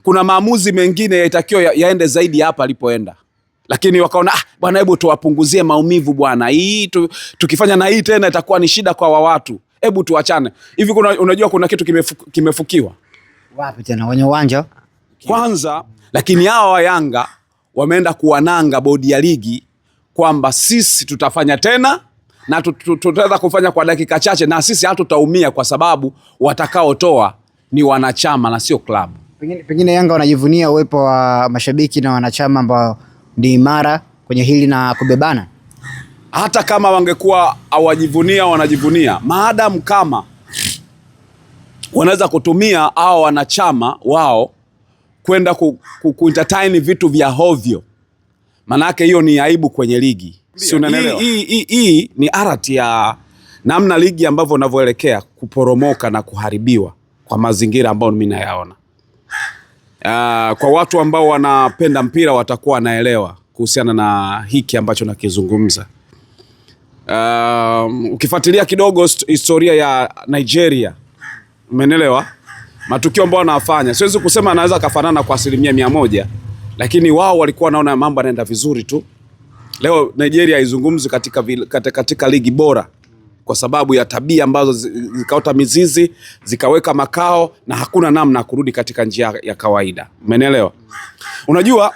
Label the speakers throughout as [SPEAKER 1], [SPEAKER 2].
[SPEAKER 1] Kuna maamuzi mengine yatakiwa yaende zaidi hapa alipoenda. Lakini wakaona bwana, hebu tuwapunguzie maumivu bwana. Hii tukifanya na hii tena itakuwa ni shida kwa watu. Hebu tuachane. Hivi unajua kuna kitu kimefukiwa.
[SPEAKER 2] Wapi tena? Kwenye uwanja
[SPEAKER 1] kwanza. Lakini hawa wa Yanga wameenda kuwananga bodi ya ligi kwamba sisi tutafanya tena na tutaweza kufanya kwa dakika chache, na sisi hatutaumia kwa sababu watakaotoa ni wanachama na sio klabu.
[SPEAKER 2] Pengine Yanga wanajivunia uwepo wa mashabiki na wanachama ambao ni imara kwenye hili na kubebana.
[SPEAKER 1] Hata kama wangekuwa hawajivunia, wanajivunia maadamu kama wanaweza kutumia hao wanachama wao kwenda ku-entertain vitu vya hovyo. Manake hiyo ni aibu kwenye ligi. Si unanielewa? Hii ni arati ya namna ligi ambavyo unavyoelekea kuporomoka na kuharibiwa kwa mazingira ambayo mimi nayaona. Kwa watu ambao wanapenda mpira watakuwa wanaelewa kuhusiana na hiki ambacho nakizungumza. Ukifuatilia kidogo historia ya Nigeria, umeelewa? Matukio ambayo wanafanya, siwezi kusema anaweza kafanana kwa 100%, lakini wao walikuwa wanaona mambo yanaenda vizuri tu. Leo Nigeria haizungumzi katika ligi bora kwa sababu ya tabia ambazo zikaota mizizi, zikaweka makao na hakuna namna kurudi katika njia ya kawaida. Umeelewa? Unajua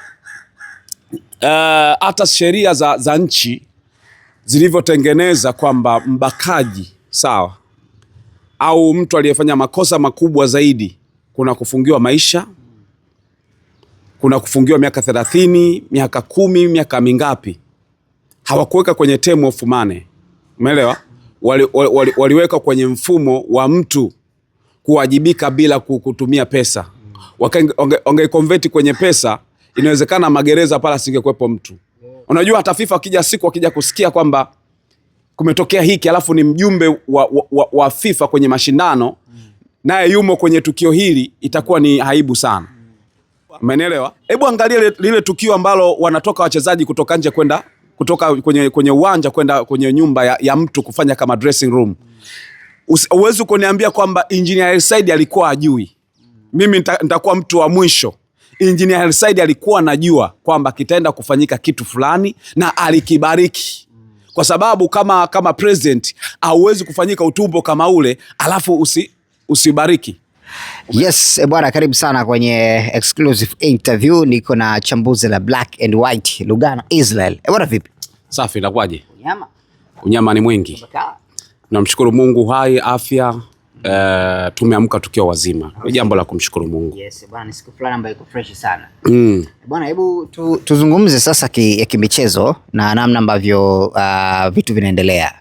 [SPEAKER 1] hata sheria za nchi zilivyotengeneza kwamba mbakaji sawa au mtu aliyefanya makosa makubwa zaidi kuna kufungiwa maisha, kuna kufungiwa miaka 30, miaka 10, miaka mingapi. Hawakuweka kwenye term of money. Umeelewa? Waliweka kwenye mfumo wa mtu kuwajibika bila kutumia pesa. Wangeconvert kwenye pesa, inawezekana magereza pala singekuepo mtu. Unajua hata FIFA akija kusikia kwamba kumetokea hiki alafu ni mjumbe wa FIFA kwenye mashindano naye yumo kwenye tukio hili, itakuwa ni aibu sana. Umeelewa? Hebu angalia lile tukio ambalo wanatoka wachezaji kutoka nje kutoka kwenye uwanja kwenda kwenye nyumba ya mtu kufanya kama dressing room. Uwezo kuniambia kwamba Engineer Hersaid alikuwa ajui. Mimi nitakuwa mtu wa mwisho. Engineer Hersaid alikuwa anajua kwamba kitaenda kufanyika kitu fulani na alikibariki. Kwa sababu kama president hauwezi kufanyika utumbo kama ule alafu usibariki.
[SPEAKER 2] Yes, bwana, karibu sana kwenye exclusive interview. Niko na chambuzi la Black and White, Lugano Israel. Bwana vipi?
[SPEAKER 1] Safi, inakuaje? Unyama ni mwingi. Tunamshukuru Mungu, hai, afya. Tumeamka tukiwa wazima. Ni jambo la kumshukuru Mungu.
[SPEAKER 2] Yes, bwana, siku fulani ambayo iko fresh sana. Bwana, hebu tuzungumze sasa kimichezo na namna ambavyo vitu vinaendelea.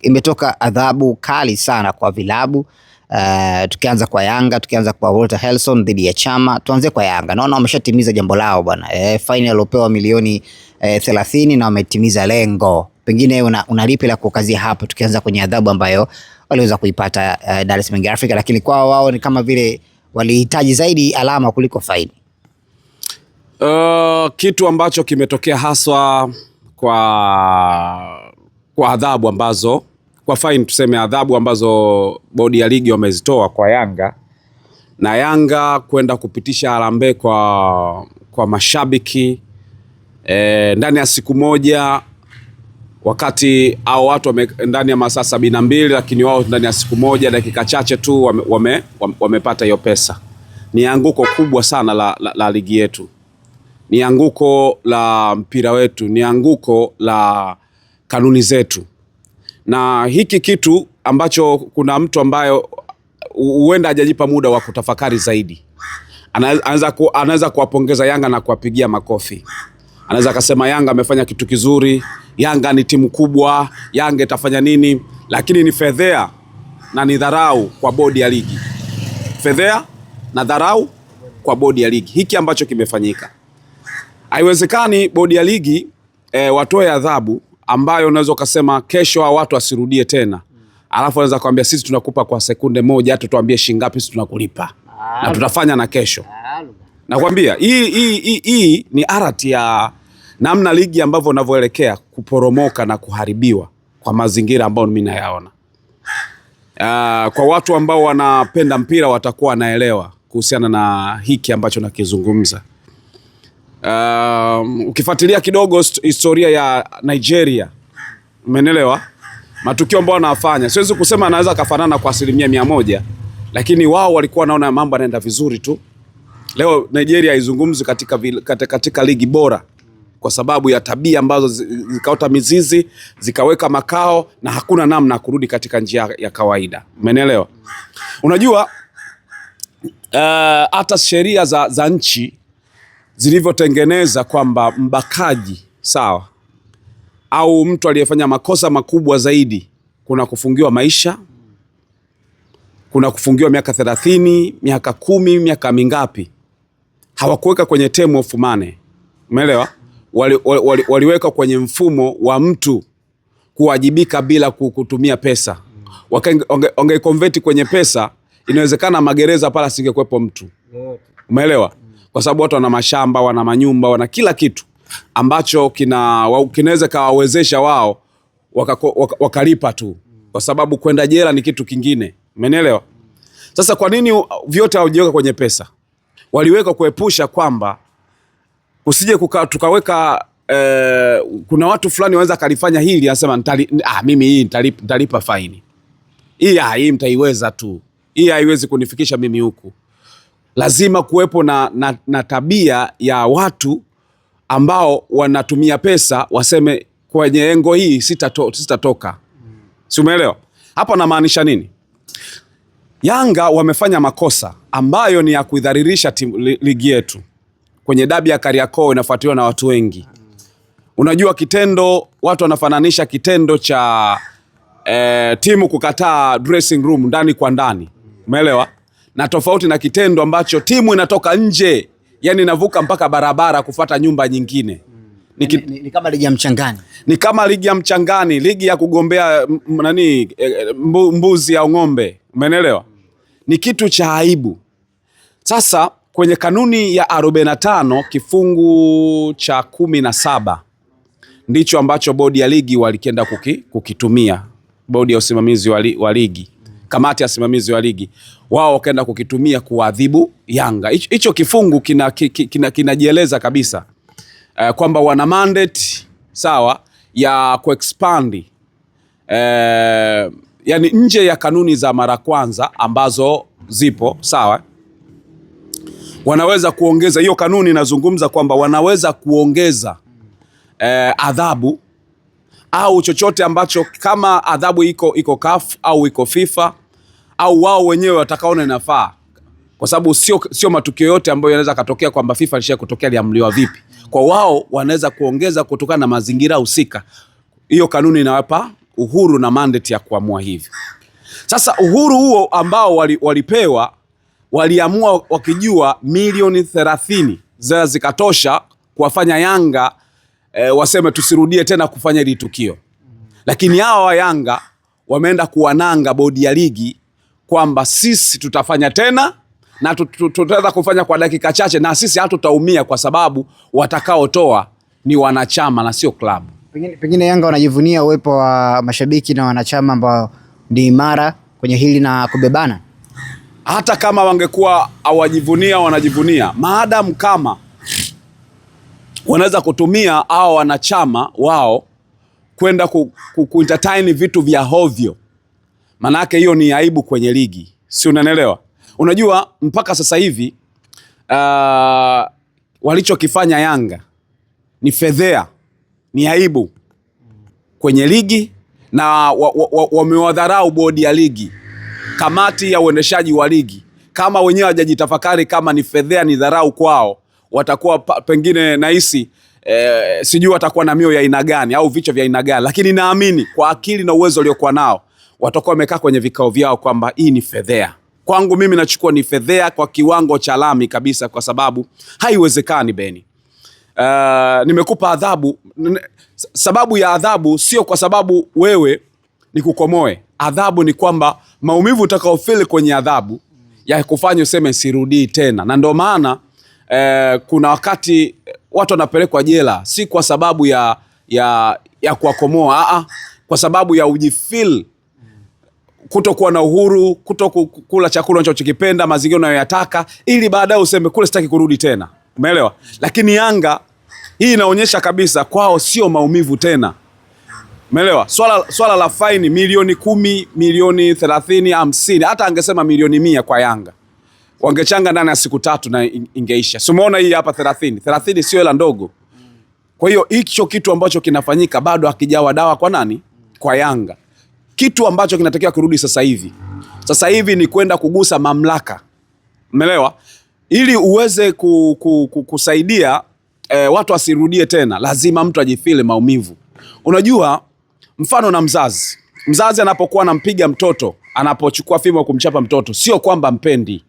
[SPEAKER 2] Imetoka adhabu kali sana kwa vilabu. Tukianza kwa Yanga, tukianza kwa Walter Helson dhidi ya Chama. Tuanze kwa Yanga. Naona wameshatimiza jambo lao bwana. Final waliopewa milioni 30 na wametimiza lengo. Pengine unalipi la kukazia hapo, tukianza kwenye adhabu ambayo waliweza kuipata Dar es Salaam Africa, lakini kwa wao ni kama vile walihitaji zaidi alama kuliko faini.
[SPEAKER 1] Kitu ambacho kimetokea haswa kwa adhabu ambazo kwa fine, tuseme adhabu ambazo bodi ya ligi wamezitoa kwa Yanga, na Yanga kwenda kupitisha harambee kwa mashabiki ndani ya siku moja, wakati hao watu ndani ya masaa 72, lakini wao ndani ya siku moja dakika chache tu wamepata hiyo pesa. Ni anguko kubwa sana la ligi yetu, ni anguko la mpira wetu, ni anguko la kanuni zetu. Na hiki kitu ambacho kuna mtu ambayo huenda hajajipa muda wa kutafakari zaidi, anaweza kuwapongeza Yanga na kuwapigia makofi. Anaweza akasema Yanga amefanya kitu kizuri, Yanga ni timu kubwa, Yanga itafanya nini, lakini ni fedhea na ni dharau kwa bodi ya ligi. Fedhea na dharau kwa bodi ya ligi. Hiki ambacho kimefanyika, haiwezekani bodi ya ligi watoe adhabu ambayo unaweza kusema kesho hao watu asirudie tena. Alafu anaweza kuambia sisi tunakupa kwa sekunde moja, hata tuambie shilingi ngapi sisi tunakulipa. Na tutafanya na kesho. Nakwambia hii ni arati ya namna ligi ambavyo unavyoelekea kuporomoka na kuharibiwa kwa mazingira ambayo mimi nayaona. Kwa watu ambao wanapenda mpira watakuwa wanaelewa kuhusiana na hiki ambacho nakizungumza. Ukifuatilia kidogo historia ya Nigeria, umeelewa? Matukio ambayo wanafanya, siwezi kusema anaweza kafanana kwa 100%, lakini wao walikuwa wanaona mambo yanaenda vizuri tu. Leo Nigeria haizungumzi katika ligi bora kwa sababu ya tabia ambazo zikaota mizizi, zikaweka makao na hakuna namna kurudi katika njia ya kawaida. Umeelewa? Unajua hata sheria za nchi zilivyotengeneza kwamba mbakaji, sawa, au mtu aliyefanya makosa makubwa zaidi, kuna kufungiwa maisha, kuna kufungiwa miaka 30, miaka 10, miaka mingapi. Hawakuweka kwenye term of money. Umeelewa? Waliweka kwenye mfumo wa mtu kuwajibika bila kutumia pesa. Wange convert kwenye pesa, inawezekana magereza pala singekuepo mtu. Umeelewa? Kwa sababu watu wana mashamba, wana manyumba, wana kila kitu ambacho kinaweza kawawezesha wao wakalipa tu, kwa sababu kwenda jela ni kitu kingine. Umeelewa? Sasa kwa nini vyote hawajiweka kwenye pesa? Waliweka kuepusha kwamba usije tukaweka kuna watu fulani waweza kalifanya hili, anasema mimi hii nitalipa faini. Hii mtaiweza tu. Hii haiwezi kunifikisha mimi huku. Lazima kuwepo na tabia ya watu ambao wanatumia pesa waseme kwenye engo hii sitatoka. Si umeelewa? Hapa namaanisha nini? Yanga wamefanya makosa ambayo ni ya kuidharirisha ligi yetu. Kwenye dabi ya Kariakoo inafuatiliwa na watu wengi. Unajua kitendo, watu wanafananisha kitendo cha timu kukataa dressing room ndani kwa ndani. Umeelewa? Na tofauti na kitendo ambacho timu inatoka nje, yani inavuka mpaka barabara kufuata nyumba nyingine.
[SPEAKER 2] Ni kama ligi ya mchangani. Ni
[SPEAKER 1] kama ligi ya mchangani, ligi ya kugombea mbuzi au ng'ombe. Umeelewa? Ni kitu cha aibu. Sasa kwenye kanuni ya 45 kifungu cha 17 ndicho ambacho bodi ya ligi walikenda kukitumia. Bodi ya usimamizi wa ligi, kamati ya usimamizi wa ligi, wao wakaenda kukitumia kuadhibu Yanga. Hicho kifungu kinajieleza kabisa kwamba wana mandate, sawa, ya kuexpand yani nje ya kanuni za mara kwanza ambazo zipo, sawa. Wanaweza kuongeza, hiyo kanuni inazungumza kwamba wanaweza kuongeza adhabu au chochote ambacho, kama adhabu iko CAF au iko FIFA au wao wenyewe watakaona inafaa, kwa sababu sio matukio yote ambayo yanaweza katokea kwamba FIFA alisha kutokea liamliwa vipi. Kwa wao wanaweza kuongeza kutokana na mazingira husika. Hiyo kanuni inawapa uhuru na mandate ya kuamua hivi. Sasa uhuru huo ambao walipewa, waliamua wakijua milioni 30 zikatosha kuwafanya Yanga waseme tusirudie tena kufanya hili tukio. Lakini hawa wa Yanga wameenda kuwananga bodi ya ligi kwamba sisi tutafanya tena na tutaweza kufanya kwa dakika chache, na sisi hatutaumia kwa sababu watakaotoa ni wanachama na sio klabu.
[SPEAKER 2] Pengine Yanga wanajivunia uwepo wa mashabiki na wanachama ambao ni imara kwenye hili na kubebana.
[SPEAKER 1] Hata kama wangekuwa hawajivunia, wanajivunia maadamu kama wanaweza kutumia hao wanachama wao kwenda kuentertain vitu vya hovyo. Manake hiyo ni aibu kwenye ligi. Si unanielewa? Unajua mpaka sasa hivi walichokifanya Yanga ni fedhea, ni aibu kwenye ligi, na wamewadharau bodi ya ligi, kamati ya uendeshaji wa ligi. Kama wenyewe hawajajitafakari kama ni fedhea, ni dharau kwao, watakuwa pengine nahisi sijui watakuwa na mioyo ya aina gani au vichwa vya aina gani, lakini naamini kwa akili na uwezo waliokuwa nao watakuwa wamekaa kwenye vikao vyao kwamba hii ni fedhea. Kwangu mimi nachukua ni fedhea kwa kiwango cha lami kabisa, kwa sababu haiwezekani Beni. Nimekupa adhabu. Sababu ya adhabu sio kwa sababu wewe ni kukomoe. Adhabu ni kwamba maumivu utakaofeel kwenye adhabu ya kufanya useme sirudii tena. Na ndio maana kuna wakati watu wanapelekwa jela si kwa sababu ya kuwakomoa, kwa sababu ya ujifeel kutokuwa na uhuru, kutokula chakula unachokipenda, mazingira unayoyataka, ili baadaye useme kule sitaki kurudi tena. Umeelewa? Lakini Yanga hii inaonyesha kabisa kwao sio maumivu tena. Umeelewa? Swala la faini milioni 10, milioni 30, 50, hata angesema milioni 100 kwa Yanga, wangechanga ndani ya siku 3 na ingeisha. So umeona hii hapa 30 sio hela ndogo. Kwa hiyo hicho kitu ambacho kinafanyika bado hakijawa dawa kwa nani? Kwa Yanga. Kitu ambacho kinatakiwa kurudi sasa hivi. Sasa hivi ni kwenda kugusa mamlaka. Umeelewa? Ili uweze kusaidia watu wasirudie tena, lazima mtu ajifile maumivu. Unajua, mfano na mzazi anapokuwa anampiga mtoto, anapochukua fimbo kumchapa mtoto, sio kwamba mpendi.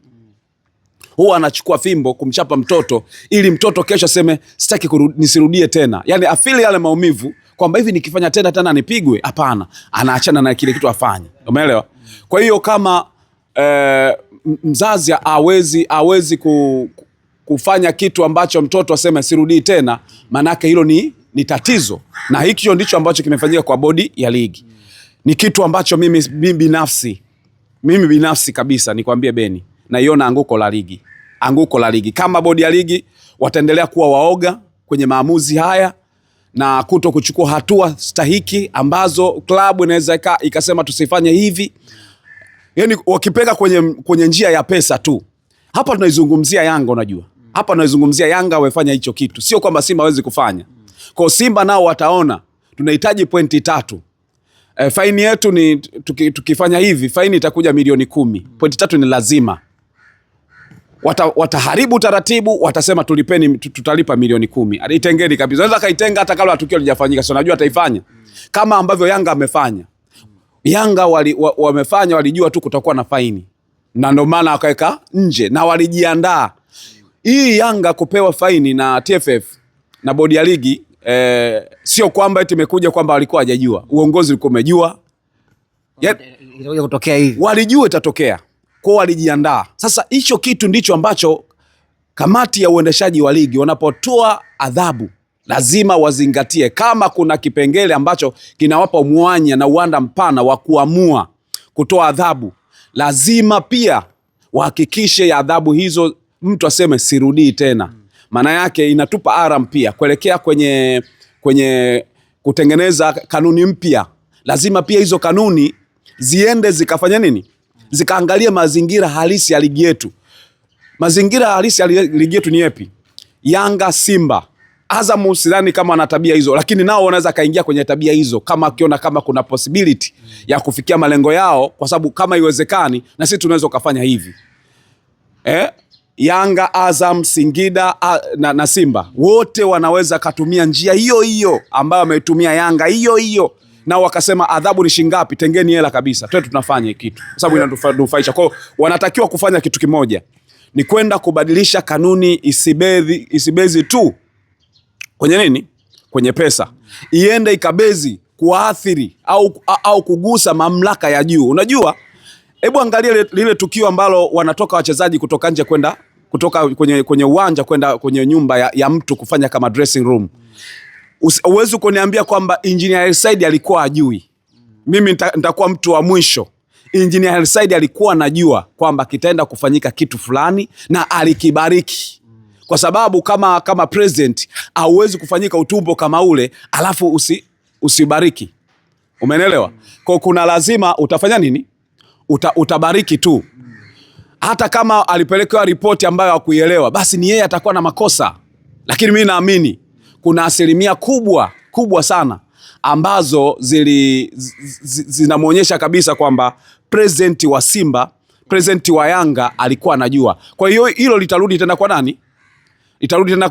[SPEAKER 1] Huwa anachukua fimbo kumchapa mtoto ili mtoto kesho aseme sitaki nisirudie tena. Yani afili yale maumivu kwamba hivi nikifanya tena nipigwe, hapana. Anaachana na kile kitu afanye. Umeelewa? Kwa hiyo kama mzazi hawezi kufanya kitu ambacho mtoto aseme sirudii tena, manake hilo ni tatizo. Na hicho ndicho ambacho kimefanyika kwa bodi ya ligi. Ni kitu ambacho mimi binafsi kabisa nikwambie Beni, naiona anguko la ligi. Kama bodi ya ligi wataendelea kuwa waoga kwenye maamuzi haya na kuto kuchukua hatua stahiki ambazo klabu inaweza ikasema tusifanye hivi, yani wakipeka kwenye njia ya pesa tu. Hapa tunaizungumzia Yanga, unajua. Hapa tunaizungumzia Yanga wafanya hicho kitu. Sio kwamba Simba hawezi kufanya. Kwa Simba nao wataona tunahitaji pointi 3. Faini yetu ni tukifanya hivi, faini itakuja milioni 10. Pointi 3 ni lazima. Wataharibu taratibu, watasema tutalipa milioni 10. Itengeni kabisa. Unaweza kaitenga hata kabla tukio lijafanyika. Sio unajua ataifanya. Kama ambavyo Yanga amefanya. Yanga wamefanya, walijua tu kutakuwa na faini. Na ndio maana wakaweka nje na walijiandaa. Hii Yanga kupewa faini na TFF na bodi ya ligi sio kwamba eti imekuja kwamba walikuwa hajajua. Uongozi ulikuwa umejua.
[SPEAKER 2] Itakuja kutokea hivi.
[SPEAKER 1] Walijua itatokea. Kwa walijiandaa. Sasa hicho kitu ndicho ambacho kamati ya uendeshaji wa ligi wanapotoa adhabu lazima wazingatie. Kama kuna kipengele ambacho kinawapa mwanya na uwanda mpana wa kuamua kutoa adhabu, lazima pia wahakikishe ya adhabu hizo mtu aseme sirudii tena. Maana yake inatupa aram pia kuelekea kwenye kutengeneza kanuni mpya. Lazima pia hizo kanuni ziende zikafanya nini? Zikaangalia mazingira halisi ya ligi yetu. Mazingira halisi ya ligi yetu ni yapi? Yanga, Simba, Azam sidhani kama wana tabia hizo, lakini nao wanaweza kaingia kwenye tabia hizo kama akiona kama kuna possibility ya kufikia malengo yao, kwa sababu kama iwezekani na sisi tunaweza kufanya hivi. Yanga, Azam, Singida na Simba wote wanaweza katumia njia hiyo ambayo ameitumia Yanga hiyo. Na wakasema adhabu ni shingapi, tengeni hela kabisa. Twende tunafanya kitu. Kwa sababu inanufaisha. Kwa hiyo wanatakiwa kufanya kitu kimoja. Ni kwenda kubadilisha kanuni isibezi tu kwenye nini? Kwenye pesa. Iende ikabezi kuathiri au kugusa mamlaka ya juu. Unajua, hebu angalia lile tukio ambalo wanatoka wachezaji kutoka nje kutoka kwenye uwanja kwenda kwenye nyumba ya mtu kufanya kama dressing room. Uwezi kuniambia kwamba Engineer Hersaid alikuwa ajui. Mimi nitakuwa mtu wa mwisho. Engineer Hersaid alikuwa anajua kwamba kitaenda kufanyika kitu fulani na alikibariki. Kwa sababu kama president hauwezi kufanyika utumbo kama ule alafu usibariki. Umeelewa? Kwa kuna lazima utafanya nini? Utabariki tu. Hata kama alipelekewa ripoti ambayo hakuielewa, basi ni yeye atakuwa na makosa. Lakini mimi naamini kuna asilimia kubwa sana ambazo zinamuonyesha kabisa kwamba president wa Simba, president wa Yanga alikuwa anajua. Kwa hiyo hilo litarudi tena kwa nani? Litarudi tena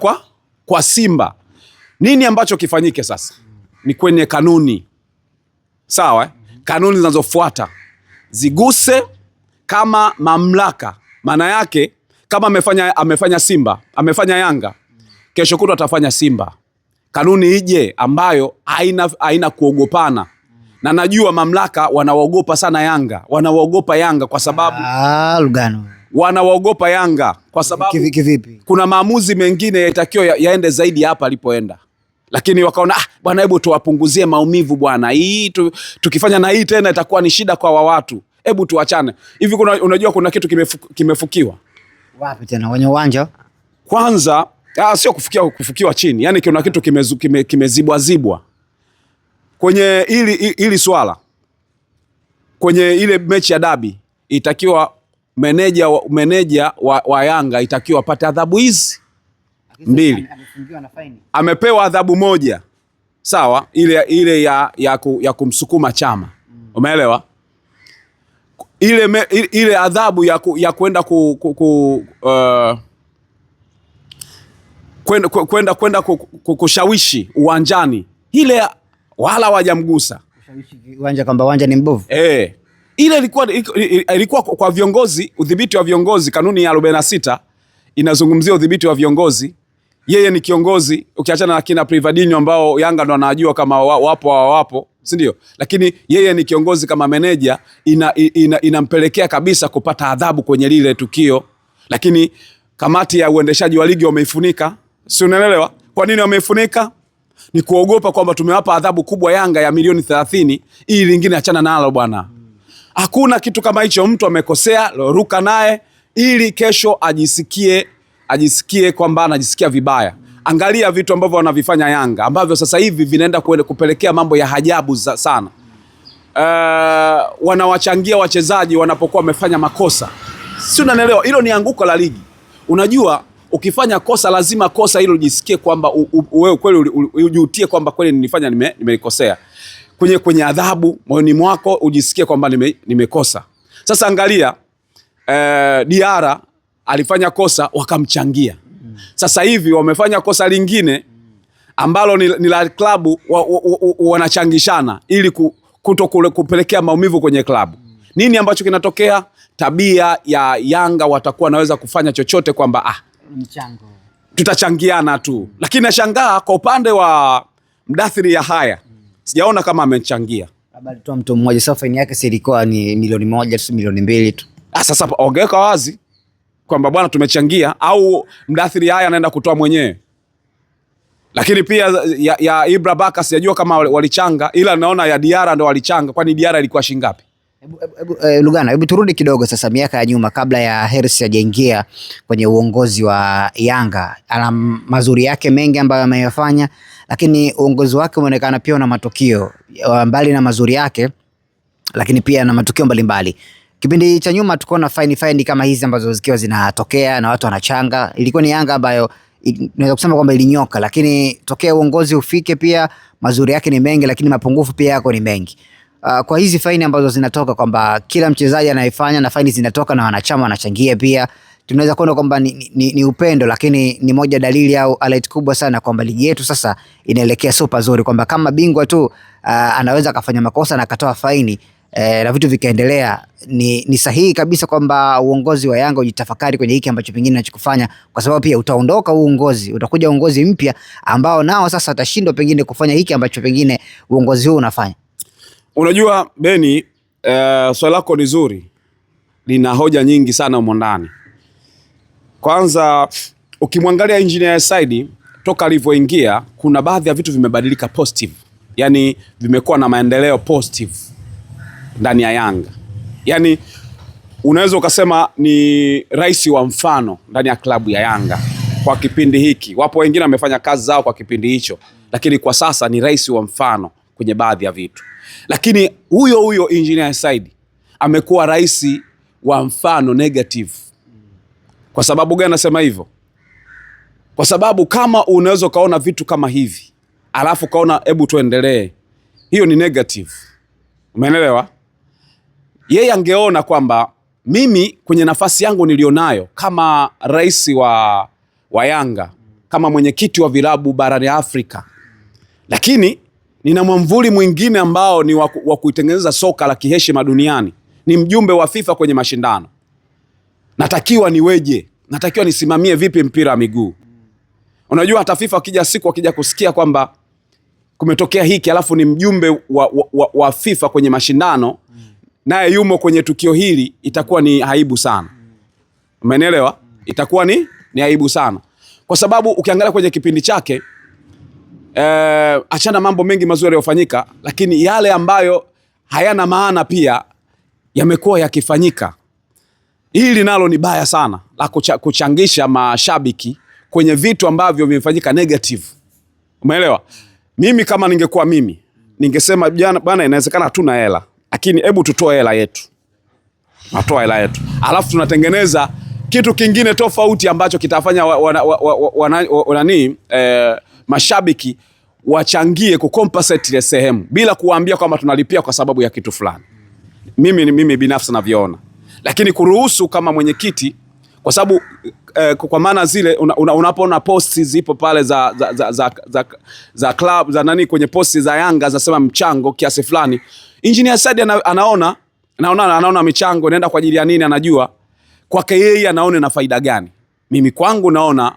[SPEAKER 1] kwa Simba. Nini ambacho kifanyike sasa? Ni kwenye kanuni. Sawa? Kanuni zinazofuata ziguse kama mamlaka. Maana yake kama amefanya Simba, amefanya Yanga, kesho kutwa atafanya Simba. Kanuni ije ambayo haina kuogopana. Na najua mamlaka wanawaogopa sana Yanga. Wanawaogopa Yanga kwa sababu
[SPEAKER 2] Lugano.
[SPEAKER 1] Wanawaogopa Yanga kwa sababu
[SPEAKER 2] kivipi?
[SPEAKER 1] Kuna maamuzi mengine yatakiwa yaende zaidi hapa alipoenda. Lakini wakaona bwana, hebu tuwapunguzie maumivu bwana. Hii tukifanya na hii tena itakuwa ni shida kwa watu. hebu tuachane. Hivi unajua kuna kitu kimefukiwa.
[SPEAKER 2] Wapi tena? Kwenye uwanja?
[SPEAKER 1] Kwanza, sio kufukiwa chini. Yaani kuna kitu kimezibwa kwenye ili swala. Kwenye ile mechi ya dabi itakiwa meneja wa Yanga itakiwa apate adhabu hizi 2. Amepewa adhabu moja. Sawa, ile ya kumsukuma Chama. Umeelewa? Ile adhabu ya kwenda kwenda kushawishi uwanjani, ile wala hawajamgusa.
[SPEAKER 2] Kushawishi uwanja kwamba uwanja ni mbovu.
[SPEAKER 1] Ile ilikuwa kwa viongozi, udhibiti wa viongozi. Kanuni ya 46 inazungumzia udhibiti wa viongozi. Yeye ni kiongozi, ukiachana na kina Privadinho ambao Yanga ndo anajua kama wapo au wapo, si ndio? Lakini yeye ni kiongozi kama meneja, inampelekea kabisa kupata adhabu kwenye lile tukio. Lakini kamati ya uendeshaji wa ligi wameifunika. Si unaelewa? Kwa nini wameifunika? Ni kuogopa kwamba tumewapa adhabu kubwa Yanga ya milioni 30, ili lingine achana nalo bwana. Hakuna kitu kama hicho. Mtu amekosea, ruka naye ili kesho ajisikie kwamba anajisikia vibaya. Angalia vitu ambavyo wanavifanya Yanga ambavyo sasa hivi vinaenda kupelekea mambo ya ajabu sana. Wanawachangia wachezaji wanapokuwa wamefanya makosa. Si unanielewa? Hilo ni anguko la ligi. Unajua ukifanya kosa lazima kosa hilo ujisikie kwamba wewe kweli ujutie kwamba kweli nilifanya nimelikosea. Kwenye adhabu moyoni mwako ujisikie kwamba nimekosa. Sasa angalia Diarra alifanya kosa wakamchangia. Sasa hivi wamefanya kosa lingine ambalo ni la klabu, wanachangishana ili kupelekea maumivu kwenye klabu. Nini ambacho kinatokea? Tabia ya Yanga watakuwa naweza kufanya chochote kwamba
[SPEAKER 2] mchango
[SPEAKER 1] tutachangiana tu. Lakini nashangaa kwa upande wa Mdathiri Yahaya sijaona kama amechangia.
[SPEAKER 2] Habari tu mtu mmoja, sasa faini yake si ilikuwa ni milioni 1 tu, milioni 2 tu.
[SPEAKER 1] Sasa ongeka wazi kwamba bwana tumechangia, au Mdathiri Yahaya anaenda kutoa mwenyewe. Lakini pia ya Ibra Baka sijajua kama walichanga, ila naona ya Diarra ndo walichanga. Kwani Diarra ilikuwa shilingi ngapi?
[SPEAKER 2] Lugano, hebu turudi kidogo sasa miaka ya nyuma kabla ya Hersi hajaingia kwenye uongozi wa Yanga. Ana mazuri yake mengi ambayo ameyafanya, lakini uongozi wake umeonekana pia una matukio mbali na mazuri yake, lakini pia na matukio mbalimbali. Kipindi cha nyuma tukaona faini kama hizi ambazo zikiwa zinatokea na watu wanachanga. Ilikuwa ni Yanga ambayo naweza kusema kwamba ilinyoka, lakini tokea uongozi ufike pia mazuri yake ni mengi, lakini mapungufu pia yako ni mengi. Kwa hizi faini ambazo zinatoka kwamba kila mchezaji anaifanya na faini zinatoka na wanachama wanachangia pia, tunaweza kuona kwamba ni upendo, lakini ni moja dalili au alert kubwa sana kwamba ligi yetu sasa inaelekea super nzuri, kwamba kama bingwa tu anaweza akafanya makosa na akatoa faini na vitu vikaendelea. Ni sahihi kabisa kwamba uongozi wa Yanga ujitafakari kwenye hiki ambacho pengine anachokifanya, kwa sababu pia utaondoka uongozi, utakuja uongozi mpya ambao nao sasa atashindwa pengine kufanya hiki ambacho pengine uongozi huu unafanya.
[SPEAKER 1] Unajua Beni, swali lako ni zuri, lina hoja nyingi sana humo ndani. Kwanza ukimwangalia Engineer Said toka alivyoingia, kuna baadhi ya vitu vimebadilika positive, yani vimekuwa na maendeleo positive ndani ya Yanga. Yani unaweza ukasema ni rais wa mfano ndani ya klabu ya Yanga kwa kipindi hiki. Wapo wengine wamefanya kazi zao kwa kipindi hicho, lakini kwa sasa ni rais wa mfano kwenye baadhi ya vitu. Lakini huyo Engineer Said amekuwa rais wa mfano negative. Kwa sababu gani nasema hivyo? Kwa sababu kama unaweza kaona vitu kama hivi, alafu kaona hebu tuendelee, hiyo ni negative. Umeelewa? Yeye angeona kwamba mimi kwenye nafasi yangu nilionayo kama rais wa Yanga, kama mwenyekiti wa vilabu barani Afrika, lakini nina mwamvuli mwingine ambao ni wa kuitengeneza soka la kiheshima duniani, ni mjumbe wa FIFA kwenye mashindano. Natakiwa niweje? Natakiwa nisimamie vipi mpira wa miguu? Unajua hata FIFA akija kusikia kwamba kumetokea hiki, alafu ni mjumbe wa FIFA kwenye mashindano, naye yumo kwenye tukio hili, itakuwa ni aibu sana. Umeelewa? Itakuwa ni aibu sana. Kwa sababu ukiangalia kwenye kipindi chake, achana mambo mengi mazuri yaliyofanyika, lakini yale ambayo hayana maana pia yamekuwa yakifanyika. Hili nalo ni baya sana la kuchangisha mashabiki kwenye vitu ambavyo vimefanyika negative. Umeelewa? Mimi kama ningekuwa mimi, ningesema bwana, inawezekana hatuna hela, lakini hebu tutoe hela yetu. Natoa hela yetu. Alafu tunatengeneza kitu kingine tofauti ambacho kitafanya mashabiki wachangie kucompensate ile sehemu bila kuambia kwamba tunalipia kwa sababu ya kitu fulani. Mimi binafsi naviona. Lakini kuruhusu kama mwenyekiti, kwa sababu kwa maana zile unapoona posti zipo pale za club za nani, kwenye posti za Yanga zinasema mchango kiasi fulani, Engineer Said anaona michango inaenda kwa ajili ya nini, anajua kwake yeye anaona na faida gani. Mimi kwangu naona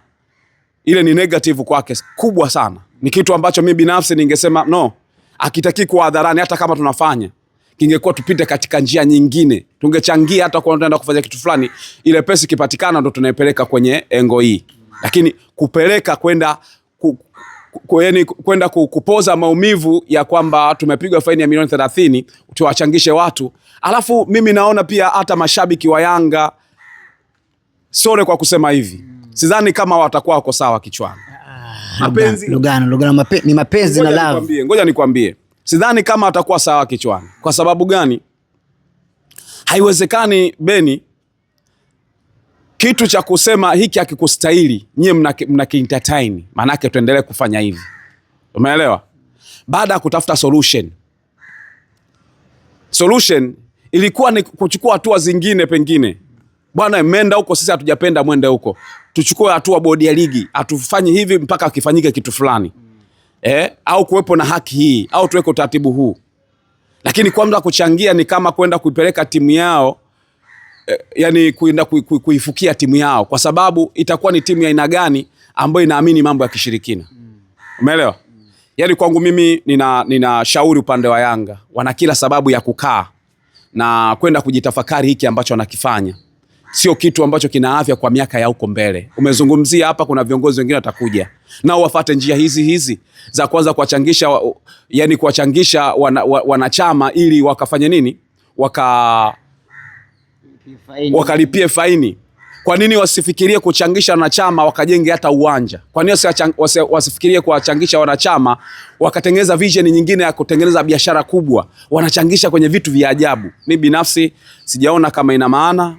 [SPEAKER 1] ile ni negative kwake kubwa sana. Ni kitu ambacho mimi binafsi ningesema no, akitaki kwa hadharani. Hata kama tunafanya, kingekuwa tupite katika njia nyingine, tungechangia hata kwa tunaenda kufanya kitu fulani, ile pesa ikipatikana ndo tunaipeleka kwenye engo hii. Lakini kupeleka kwenda kupoza maumivu ya kwamba tumepigwa faini ya milioni 30 tuwachangishe watu. Alafu mimi naona pia hata mashabiki wa Yanga, sore kwa kusema hivi, sidhani kama watakuwa wako sawa kichwani. Mapenzi
[SPEAKER 2] Lugano ni mapenzi na love.
[SPEAKER 1] Ngoja nikwambie, sidhani kama watakuwa sawa kichwani. Kwa sababu gani? Haiwezekani Beni kitu cha kusema hiki hakikustahili, nyie mnaki-entertain, maana yake tuendelee kufanya hivi. Umeelewa? Baada ya kutafuta solution ilikuwa ni kuchukua hatua zingine. Pengine bwana, menda huko, sisi hatujapenda mwende huko, tuchukue hatua, bodi ya ligi atufanye hivi mpaka akifanyike kitu fulani, au kuwepo na haki hii, au tuweke utaratibu huu. Lakini kwanza kuchangia ni kama kwenda kuipeleka timu yao, yani kuenda kuifukia timu yao, kwa sababu itakuwa ni timu ya aina gani ambayo inaamini mambo ya kishirikina. Umeelewa? Yani kwangu mimi nina shauri upande wa Yanga, wana kila sababu ya kukaa na kwenda kujitafakari hiki ambacho wanakifanya. Sio kitu ambacho kina afya kwa miaka ya huko mbele. Umezungumzia hapa, kuna viongozi wengine watakuja nao wafuate njia hizi za kwanza kuwachangisha, yani kuwachangisha wanachama ili wakafanye nini? Wakalipie faini. Kwa nini wasifikirie kuchangisha wanachama wakajenge hata uwanja? Kwa nini wasifikirie kuwachangisha wanachama wakatengeneza vision nyingine ya kutengeneza biashara kubwa? Wanachangisha kwenye vitu vya ajabu. Mimi binafsi sijaona kama ina maana.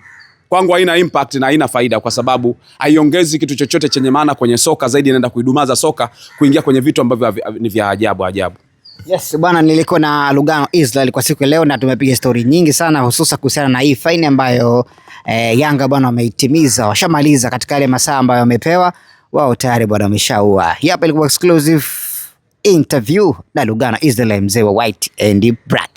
[SPEAKER 1] Kwangu haina impact na haina faida, kwa sababu haiongezi kitu chochote chenye maana kwenye soka, zaidi inaenda kuidumaza soka kuingia kwenye vitu ambavyo ni vya ajabu.
[SPEAKER 2] Yes bwana, nilikuwa na Lugano Israel kwa siku leo na tumepiga story nyingi sana, hususa kuhusiana na hii faini ambayo Yanga bwana wameitimiza, washamaliza katika ile masaa ambayo wamepewa wao, tayari bwana wameshaua. Hapa ilikuwa exclusive interview na Lugano Israel, mzee wa white and black.